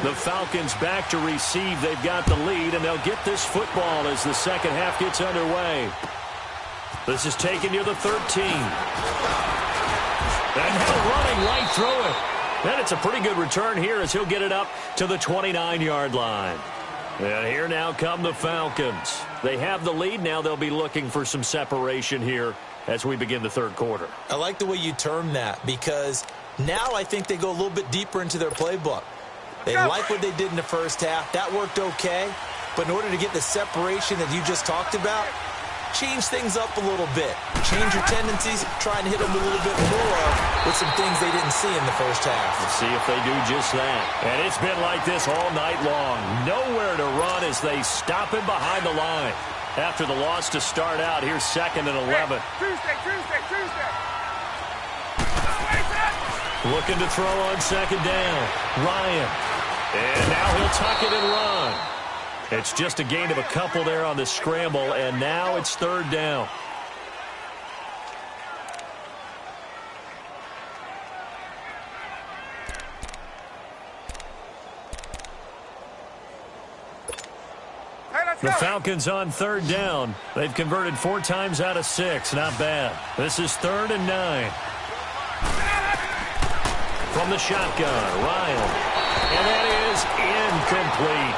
The Falcons back to receive. They've got the lead, and they'll get this football as the second half gets underway. This is taken near the 13. And now running right through it. And it's a pretty good return here as he'll get it up to the 29-yard line. And here now come the Falcons. They have the lead. Now they'll be looking for some separation here as we begin the third quarter. I like the way you term that, because now I think they go a little bit deeper into their playbook. They like what they did in the first half. That worked okay. But in order to get the separation that you just talked about, change things up a little bit. Change your tendencies. Try and hit them a little bit more with some things they didn't see in the first half. Let's see if they do just that. And it's been like this all night long. Nowhere to run as they stop him behind the line. After the loss to start out, here's 2nd and 11. Tuesday. Looking to throw on 2nd down. Ryan. And now he'll tuck it and run. It's just a gain of a couple there on the scramble, and now it's 3rd down. The Falcons on 3rd down. They've converted 4 times out of 6. Not bad. This is 3rd and 9. From the shotgun, Ryan. And that is incomplete.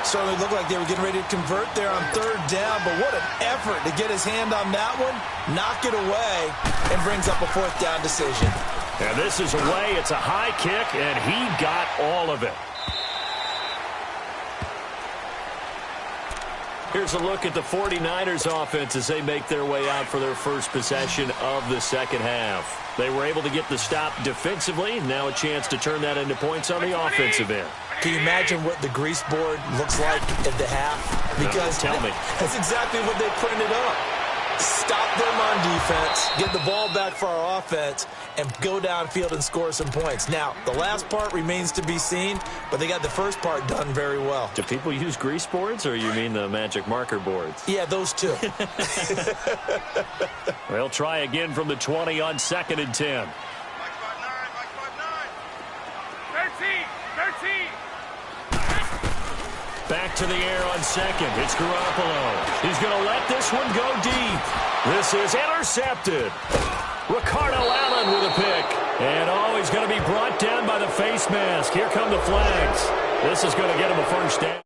Certainly looked like they were getting ready to convert there on 3rd down, but what an effort to get his hand on that one, knock it away, and brings up a 4th down decision. And this is away. It's a high kick, and he got all of it. Here's a look at the 49ers offense as they make their way out for their first possession of the second half. They were able to get the stop defensively. Now a chance to turn that into points on the offensive end. Can you imagine what the grease board looks like at the half? Because tell me. That's exactly what they printed up. Stop them on defense, get the ball back for our offense, and go downfield and score some points. Now, the last part remains to be seen, but they got the first part done very well. Do people use grease boards, or you mean the magic marker boards? Yeah, those two. They'll try again from the 20 on 2nd and 10. 13. Back to the air on 2nd. It's Garoppolo. He's going to let this one go deep. This is intercepted. Ricardo Allen with a pick. And he's going to be brought down by the face mask. Here come the flags. This is going to get him a first down.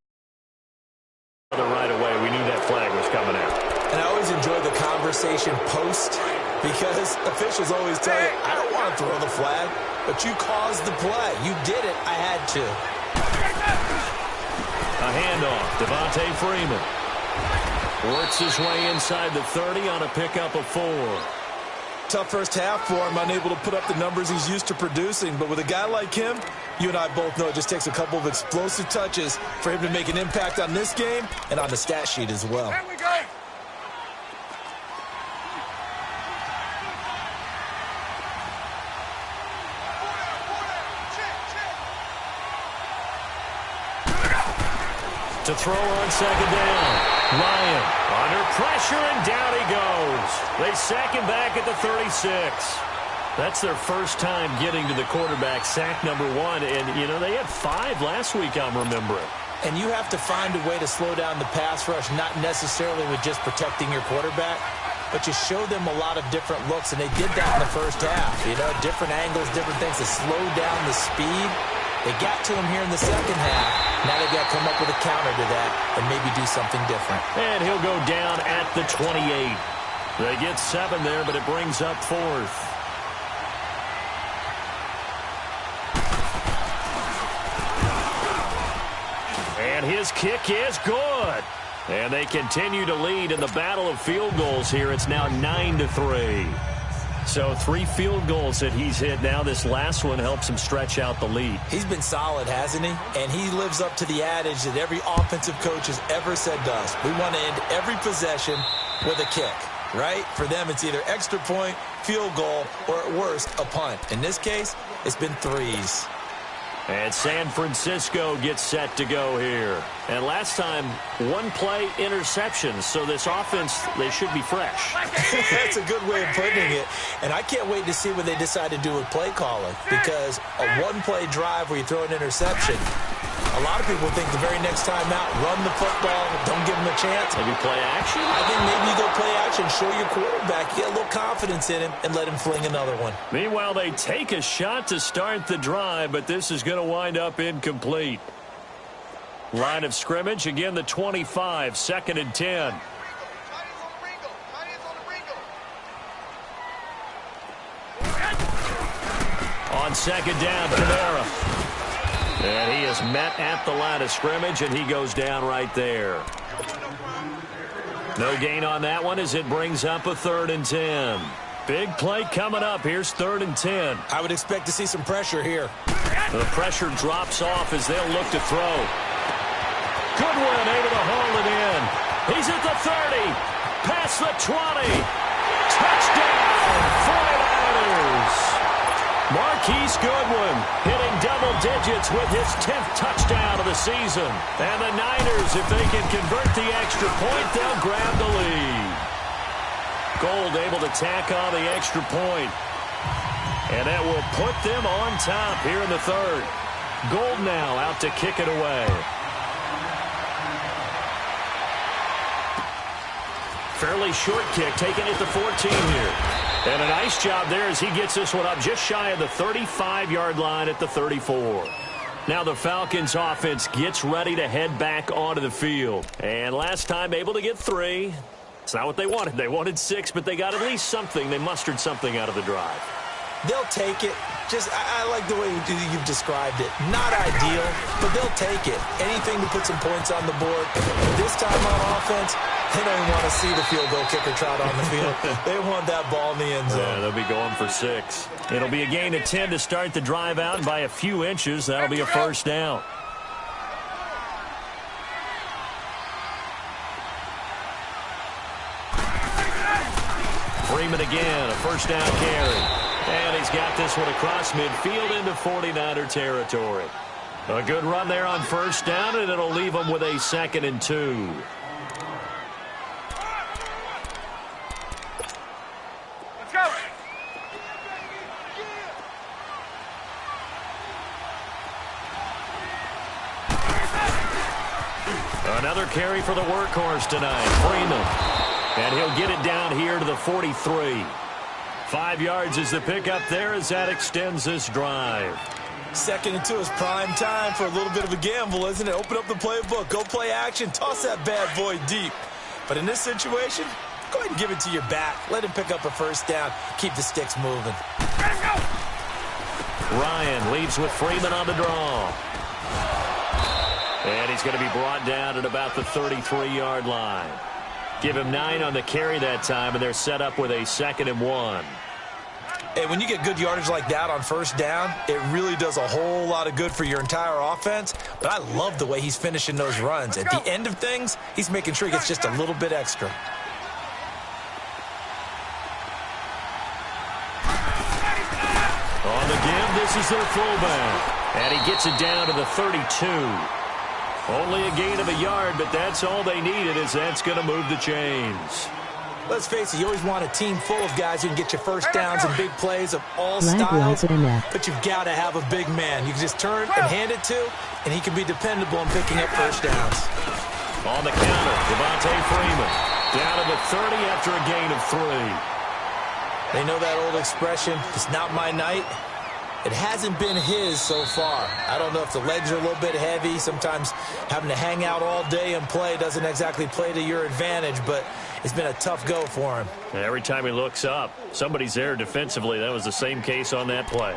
Right away, we knew that flag was coming out. And I always enjoy the conversation post, because officials always tell you, I don't want to throw the flag, but you caused the play. You did it. I had to. A handoff. Devontae Freeman works his way inside the 30 on a pickup of 4. Tough first half for him, unable to put up the numbers he's used to producing. But with a guy like him, you and I both know it just takes a couple of explosive touches for him to make an impact on this game and on the stat sheet as well. There we go. To throw on 2nd down. Ryan under pressure, and down he goes. They sack him back at the 36. That's their first time getting to the quarterback, sack number 1. And, you know, they had 5 last week, I'm remembering. And you have to find a way to slow down the pass rush, not necessarily with just protecting your quarterback, but you show them a lot of different looks, and they did that in the first half. You know, different angles, different things to slow down the speed. They got to him here in the second half. Now they've got to come up with a counter to that and maybe do something different. And he'll go down at the 28. They get 7 there, but it brings up 4th. And his kick is good. And they continue to lead in the battle of field goals here. It's now 9-3. So 3 field goals that he's hit now. This last one helps him stretch out the lead. He's been solid, hasn't he? And he lives up to the adage that every offensive coach has ever said to us. We want to end every possession with a kick, right? For them, it's either extra point, field goal, or at worst, a punt. In this case, it's been 3s. And San Francisco gets set to go here. And last time, one play interception. So this offense, they should be fresh. That's a good way of putting it. And I can't wait to see what they decide to do with play calling. Because a one-play drive where you throw an interception, a lot of people think the very next time out, run the football, don't give them a chance. Maybe play action? I think maybe you go play action, show your quarterback, get a little confidence in him, and let him fling another one. Meanwhile, they take a shot to start the drive, but this is going to wind up incomplete. Line of scrimmage, again the 25, 2nd and 10. On 2nd down, Kamara. And he is met at the line of scrimmage, and he goes down right there. No gain on that one as it brings up a 3rd and 10. Big play coming up. Here's 3rd and 10. I would expect to see some pressure here. The pressure drops off as they'll look to throw. Goodwin able to haul it in. He's at the 30. Past the 20. Touchdown, 49ers. Marquise Goodwin hitting double digits with his 10th touchdown of the season. And the Niners, if they can convert the extra point, they'll grab the lead. Gold able to tack on the extra point. And that will put them on top here in the 3rd. Gold now out to kick it away. Fairly short kick, taking it to 14 here. And a nice job there as he gets this one up just shy of the 35-yard line at the 34. Now the Falcons offense gets ready to head back onto the field. And last time able to get 3. It's not what they wanted. They wanted 6, but they got at least something. They mustered something out of the drive. They'll take it. I like the way you've described it. Not ideal, but they'll take it. Anything to put some points on the board. This time on offense, they don't even want to see the field goal kicker trot on the field. They want that ball in the end zone. Yeah, they'll be going for 6. It'll be a gain of 10 to start the drive out, and by a few inches, that'll be a 1st down. Freeman again, a 1st down carry. And he's got this one across midfield into 49er territory. A good run there on 1st down, and it'll leave them with a 2nd and 2. Let's go. Another carry for the workhorse tonight, Freeman. And he'll get it down here to the 43. 5 yards is the pickup there as that extends this drive. 2nd and 2 is prime time for a little bit of a gamble, isn't it? Open up the playbook, go play action, toss that bad boy deep. But in this situation, go ahead and give it to your back. Let him pick up a 1st down. Keep the sticks moving. Ryan leaves with Freeman on the draw. And he's going to be brought down at about the 33-yard line. Give him 9 on the carry that time, and they're set up with a 2nd and 1. And when you get good yardage like that on 1st down, it really does a whole lot of good for your entire offense. But I love the way he's finishing those runs. At the end of things, he's making sure he gets just a little bit extra. On the give, this is their fullback. And he gets it down to the 32. Only a gain of a yard, but that's all they needed, as that's going to move the chains. Let's face it, you always want a team full of guys who can get you 1st downs and big plays of all styles, but you've got to have a big man. You can just turn and hand it to, and he can be dependable in picking up 1st downs. On the counter, Devontae Freeman down to the 30 after a gain of 3. They know that old expression, it's not my night. It hasn't been his so far. I don't know if the legs are a little bit heavy. Sometimes having to hang out all day and play doesn't exactly play to your advantage, but it's been a tough go for him. Every time he looks up, somebody's there defensively. That was the same case on that play.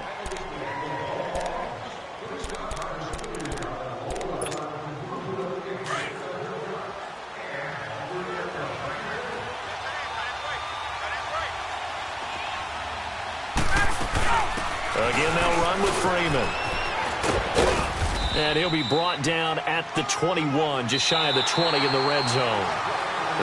Again, they'll run with Freeman. And he'll be brought down at the 21, just shy of the 20 in the red zone.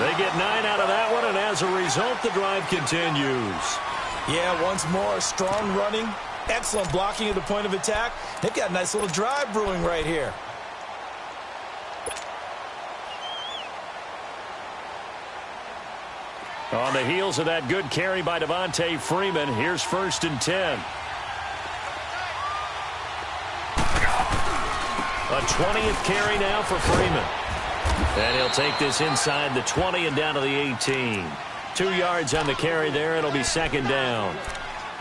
They get 9 out of that one, and as a result, the drive continues. Yeah, once more, strong running Excellent blocking at the point of attack. They've got a nice little drive brewing right here. On the heels of that good carry by Devontae Freeman, here's 1st and 10. A 20th carry now for Freeman. And he'll take this inside the 20 and down to the 18. 2 yards on the carry there. It'll be 2nd down.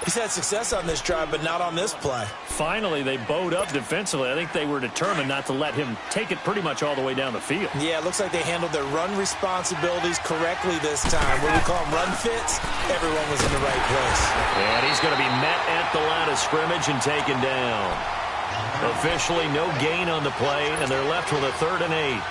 He's had success on this drive, but not on this play. Finally, they bowed up defensively. I think they were determined not to let him take it pretty much all the way down the field. Yeah, it looks like they handled their run responsibilities correctly this time. What we call them run fits, everyone was in the right place. And he's going to be met at the line of scrimmage and taken down. Officially no gain on the play, and they're left with a 3rd and 8.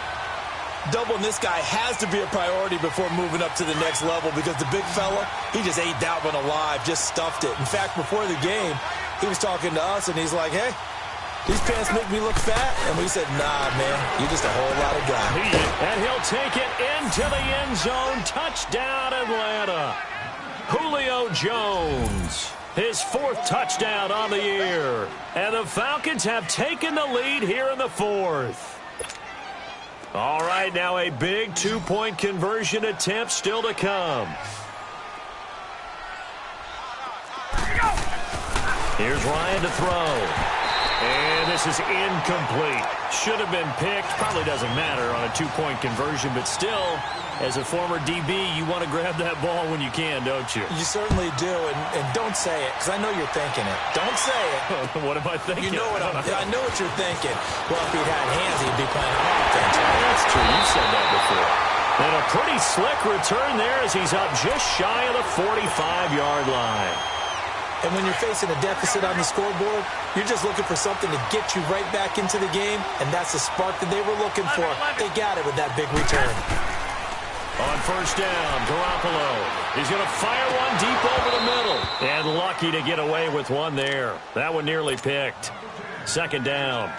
Doubling this guy has to be a priority before moving up to the next level because the big fella, he just ate that one alive, just stuffed it. In fact, before the game, he was talking to us, and he's like, hey, these pants make me look fat. And we said, nah, man, you're just a whole lot of guy. And he'll take it into the end zone. Touchdown, Atlanta. Julio Jones, his 4th touchdown on the year. And the Falcons have taken the lead here in the 4th. All right, now a big 2-point conversion attempt still to come. Here's Ryan to throw. And this is incomplete. Should have been picked. Probably doesn't matter on a 2-point conversion, but still, as a former DB, you want to grab that ball when you can, don't you? You certainly do, and don't say it, because I know you're thinking it. Don't say it. What am I thinking? You know what I know what you're thinking. Well, if he'd had hands, he'd be playing offense. That's true. You've said that before. And a pretty slick return there as he's up just shy of the 45-yard line. And when you're facing a deficit on the scoreboard, you're just looking for something to get you right back into the game, and that's the spark that they were looking for. They got it with that big return. On 1st down, Garoppolo. He's going to fire one deep over the middle. And lucky to get away with one there. That one nearly picked. 2nd down.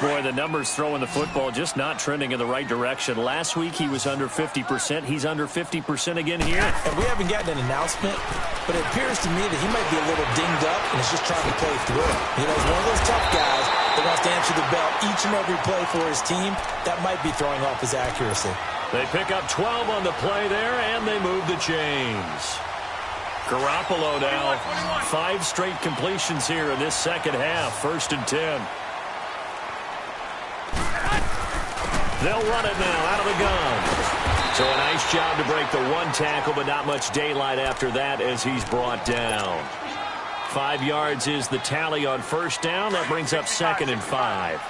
Boy, the numbers throwing the football just not trending in the right direction. Last week he was under 50%. He's under 50% again here. And we haven't gotten an announcement, but it appears to me that he might be a little dinged up and is just trying to play through it. You know, he's one of those tough guys that wants to answer the bell each and every play for his team. That might be throwing off his accuracy. They pick up 12 on the play there, and they move the chains. Garoppolo now, 5 straight completions here in this 2nd half. 1st and 10. They'll run it now out of the gun. So a nice job to break the 1 tackle, but not much daylight after that as he's brought down. 5 yards is the tally on 1st down. That brings up 2nd and 5.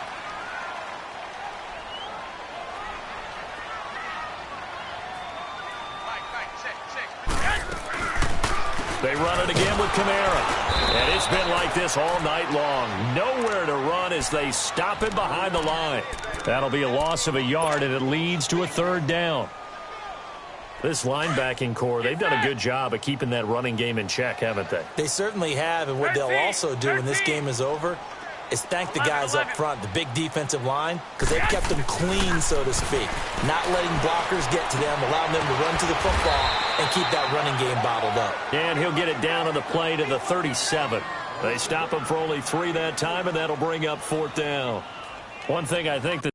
They run it again with Kamara. And it's been like this all night long. Nowhere to run as they stop him behind the line. That'll be a loss of a yard, and it leads to a 3rd down. This linebacking core, they've done a good job of keeping that running game in check, haven't they? They certainly have, and what they'll also do when this game is over is thank the guys up front, the big defensive line, because they've kept them clean, so to speak. Not letting blockers get to them, allowing them to run to the football and keep that running game bottled up. And he'll get it down on the play to the 37. They stop him for only 3 that time, and that'll bring up 4th down. One thing I think that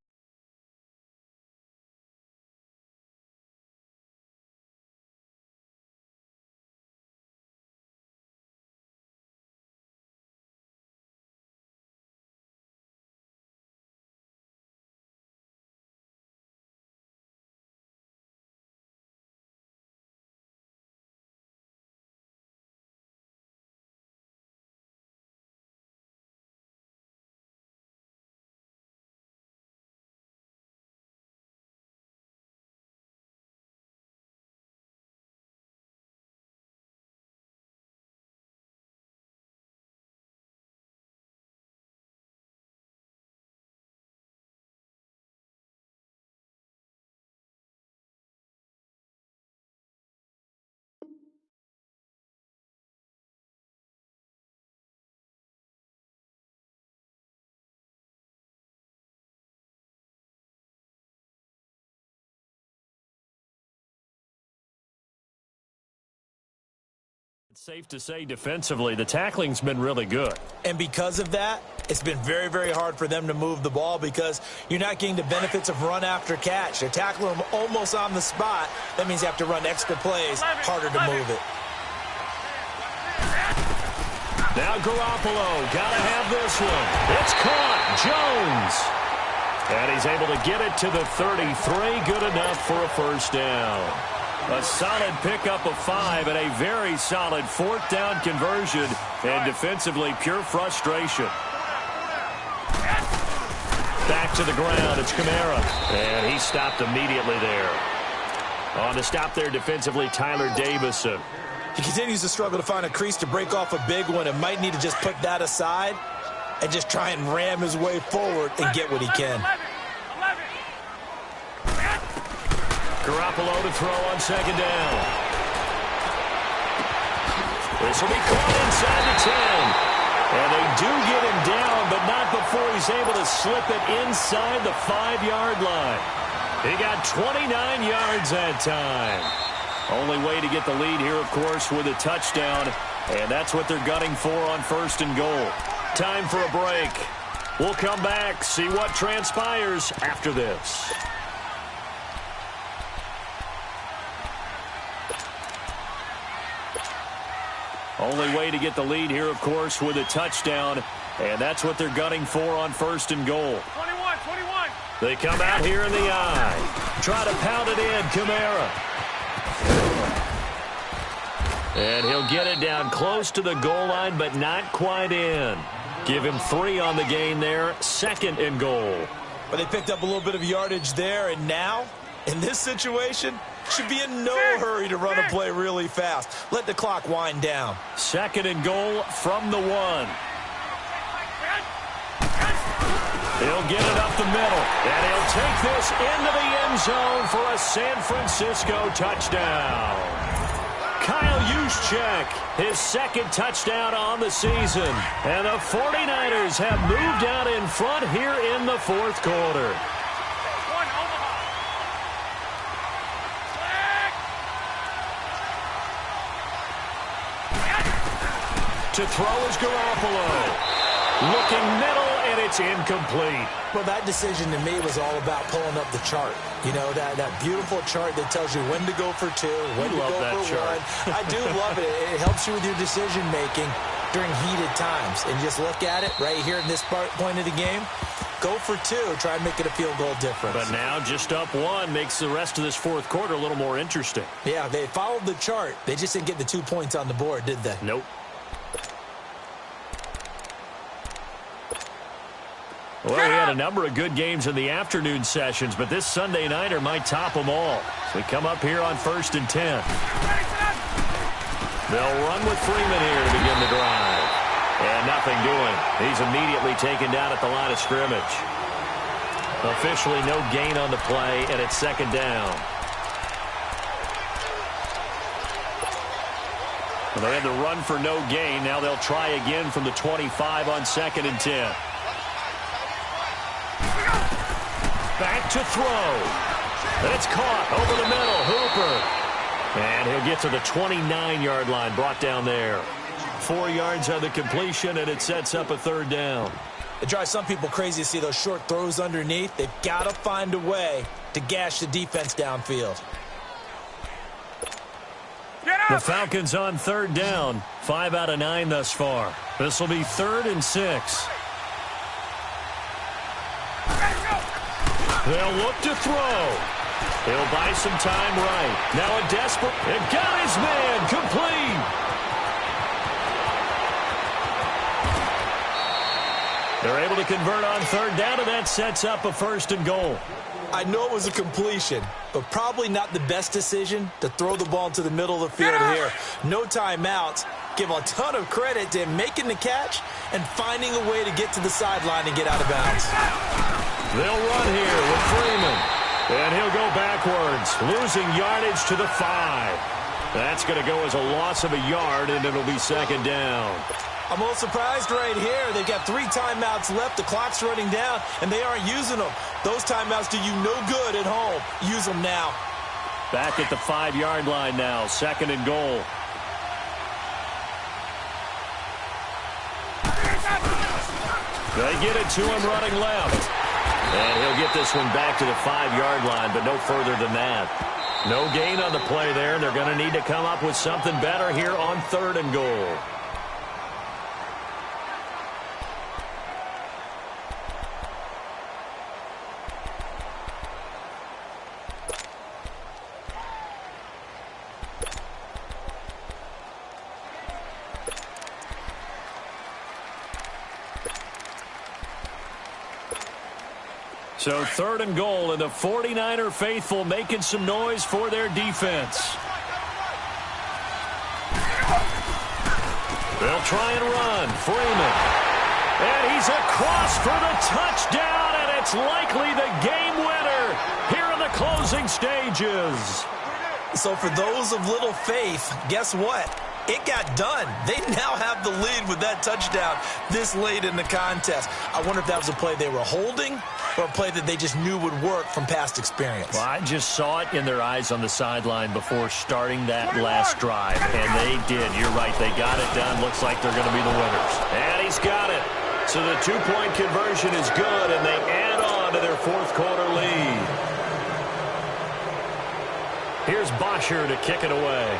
Safe to say defensively, the tackling's been really good. And because of that, it's been very, very hard for them to move the ball because you're not getting the benefits of run after catch. They're tackling them almost on the spot. That means you have to run extra plays, harder to move it. Now Garoppolo, gotta have this one. It's caught, Jones. And he's able to get it to the 33, good enough for a first down. A solid pickup of 5 and a very solid 4th down conversion. And defensively, pure frustration. Back to the ground, it's Kamara. And he stopped immediately there. On the stop there defensively, Tyler Davison. He continues to struggle to find a crease to break off a big one and might need to just put that aside and just try and ram his way forward and get what he can. Garoppolo to throw on 2nd down. This will be caught inside the 10. And they do get him down, but not before he's able to slip it inside the 5-yard line. He got 29 yards that time. Only way to get the lead here, of course, with a touchdown. And that's what they're gunning for on 1st and goal. Time for a break. We'll come back, see what transpires after this. Only way to get the lead here, of course, with a touchdown. And that's what they're gunning for on 1st and goal. 21. They come out here in the eye. Try to pound it in, Kamara. And he'll get it down close to the goal line, but not quite in. Give him 3 on the gain there. 2nd and goal. But they picked up a little bit of yardage there, and now, in this situation, should be in no hurry to run a play really fast. Let the clock wind down. 2nd and goal from the 1. He'll get it up the middle, and he'll take this into the end zone for a San Francisco touchdown. Kyle Juszczyk, his 2nd touchdown on the season. And the 49ers have moved out in front here in the 4th quarter. To throw is Garoppolo. Looking middle, and it's incomplete. Well, that decision to me was all about pulling up the chart. You know, that beautiful chart that tells you when to go for 2, when to go for 1. I do love it. It helps you with your decision-making during heated times. And just look at it right here in this point of the game. Go for 2. Try and make it a field goal difference. But now just up 1 makes the rest of this 4th quarter a little more interesting. Yeah, they followed the chart. They just didn't get the 2 points on the board, did they? Nope. Well, we had a number of good games in the afternoon sessions, but this Sunday nighter might top them all. So we come up here on 1st and 10. They'll run with Freeman here to begin the drive. And nothing doing. He's immediately taken down at the line of scrimmage. Officially no gain on the play, and it's 2nd down. Well, they had to run for no gain. Now they'll try again from the 25 on 2nd and 10. Back to throw. And it's caught over the middle. Hooper. And he'll get to the 29-yard line. Brought down there. 4 yards on the completion, and it sets up a 3rd down. It drives some people crazy to see those short throws underneath. They've got to find a way to gash the defense downfield. The Falcons on 3rd down. 5 out of 9 thus far. This will be 3rd and 6. They'll look to throw. He'll buy some time right. Now a desperate, and got his man complete. They're able to convert on 3rd down, and that sets up a 1st and goal. I know it was a completion, but probably not the best decision to throw the ball into the middle of the field here. No timeouts. Give a ton of credit to him making the catch and finding a way to get to the sideline and get out of bounds. They'll run here with Freeman. And he'll go backwards, losing yardage to the 5. That's going to go as a loss of a yard, and it'll be 2nd down. I'm a little surprised right here. They've got 3 timeouts left. The clock's running down, and they aren't using them. Those timeouts do you no good at home. Use them now. Back at the 5-yard line now, 2nd and goal. They get it to him running left. And he'll get this one back to the 5-yard line, but no further than that. No gain on the play there, and they're going to need to come up with something better here on 3rd and goal. So 3rd and goal, and the 49er faithful making some noise for their defense. They'll try and run. Freeman. And he's across for the touchdown, and it's likely the game winner here in the closing stages. So for those of little faith, guess what? It got done. They now have the lead with that touchdown this late in the contest. I wonder if that was a play they were holding or a play that they just knew would work from past experience. Well, I just saw it in their eyes on the sideline before starting that last drive, and they did. You're right. They got it done. Looks like they're going to be the winners. And he's got it. So the 2-point conversion is good, and they add on to their 4th quarter lead. Here's Bosher to kick it away.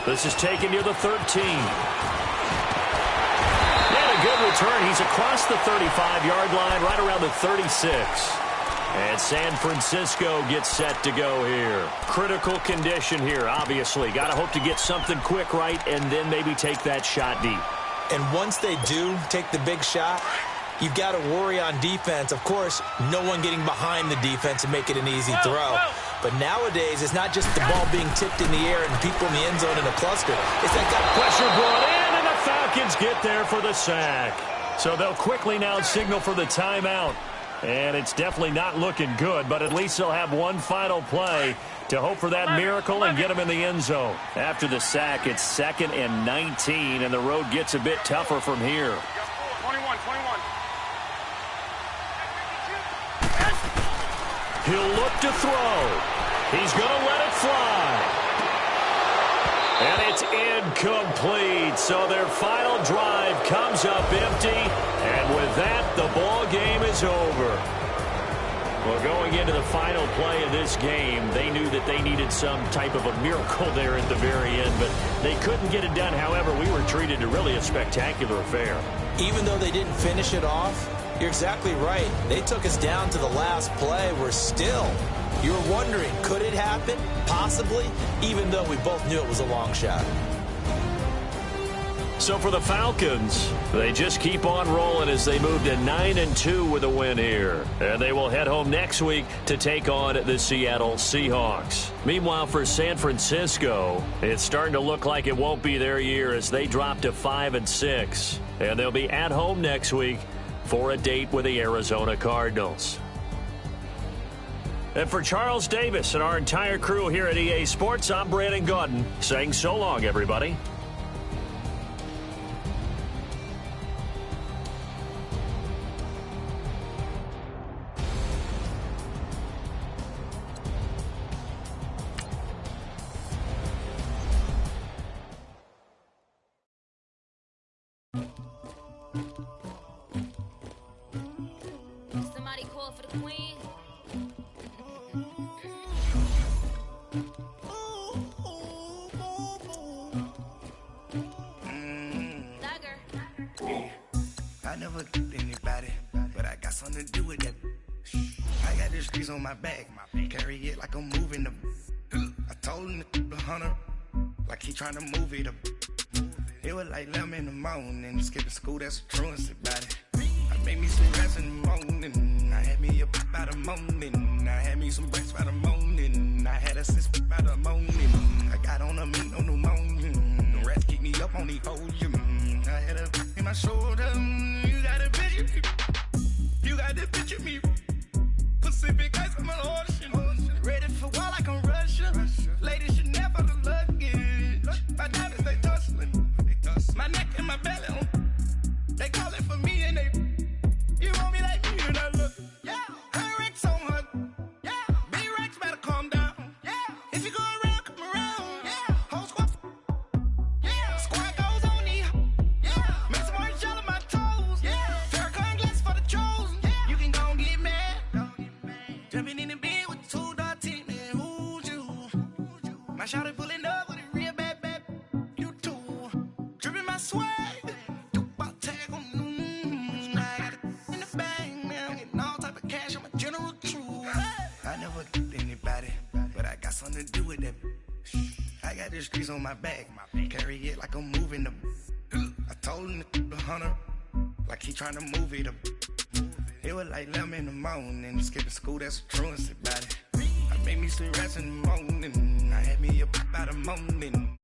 This is taken near the 13. And a good return. He's across the 35-yard line, right around the 36. And San Francisco gets set to go here. Critical condition here, obviously. Got to hope to get something quick right and then maybe take that shot deep. And once they do take the big shot, you've got to worry on defense. Of course, no one getting behind the defense and make it an easy throw. But nowadays, it's not just the ball being tipped in the air and people in the end zone in a cluster. It's that pressure brought in, and the Falcons get there for the sack. So they'll quickly now signal for the timeout. And it's definitely not looking good, but at least they'll have one final play to hope for that miracle and get them in the end zone. After the sack, it's 2nd and 19, and the road gets a bit tougher from here. 21. He'll look to throw. He's going to let it fly. And it's incomplete. So their final drive comes up empty. And with that, the ball game is over. Well, going into the final play of this game, they knew that they needed some type of a miracle there at the very end, but they couldn't get it done. However, we were treated to really a spectacular affair. Even though they didn't finish it off, you're exactly right. They took us down to the last play. We're still, you were wondering, could it happen? Possibly, even though we both knew it was a long shot. So for the Falcons, they just keep on rolling as they move to 9-2 with a win here. And they will head home next week to take on the Seattle Seahawks. Meanwhile, for San Francisco, it's starting to look like it won't be their year as they drop to 5-6. And they'll be at home next week for a date with the Arizona Cardinals. And for Charles Davis and our entire crew here at EA Sports, I'm Brandon Gaudin saying so long, everybody. Somebody call for the queen. I never did anybody, but I got something to do with that. I got the streets on my back, carry it like I'm moving the. I told him the 100, like he trying to move it up. It was like 11 in the morning, skipping school, that's a truancy about it. I made me some rest in the morning, I had me a pop by the morning, I had me some breaks by the morning, I had a six by the morning, I got on a meat, no pneumonia, the rats keep me up on the podium, I had a in my shoulder, you got a picture me, you got the picture me, Pacific ice on my ocean, ready for war like I'm Russia, ladies should never the luggage, my diamonds they tussling, my neck and my belly on, they call it for me and they, you want me like me and I look, yeah, her Rex on her, yeah, B-Rex better calm down, yeah, if you go around, come around, yeah, whole squad, yeah, squad. swag. Dupont tag on I got it in the bag now. Getting all type of cash on my general truth. I never anybody, but I got something to do with that. I got the streets on my back. Carry it like I'm moving the. I told him the hunter, like he trying to move it up. It was like 11 in the morning. Skipping school, that's a truancy about it. I made me some rest in the morning. I had me up by the morning.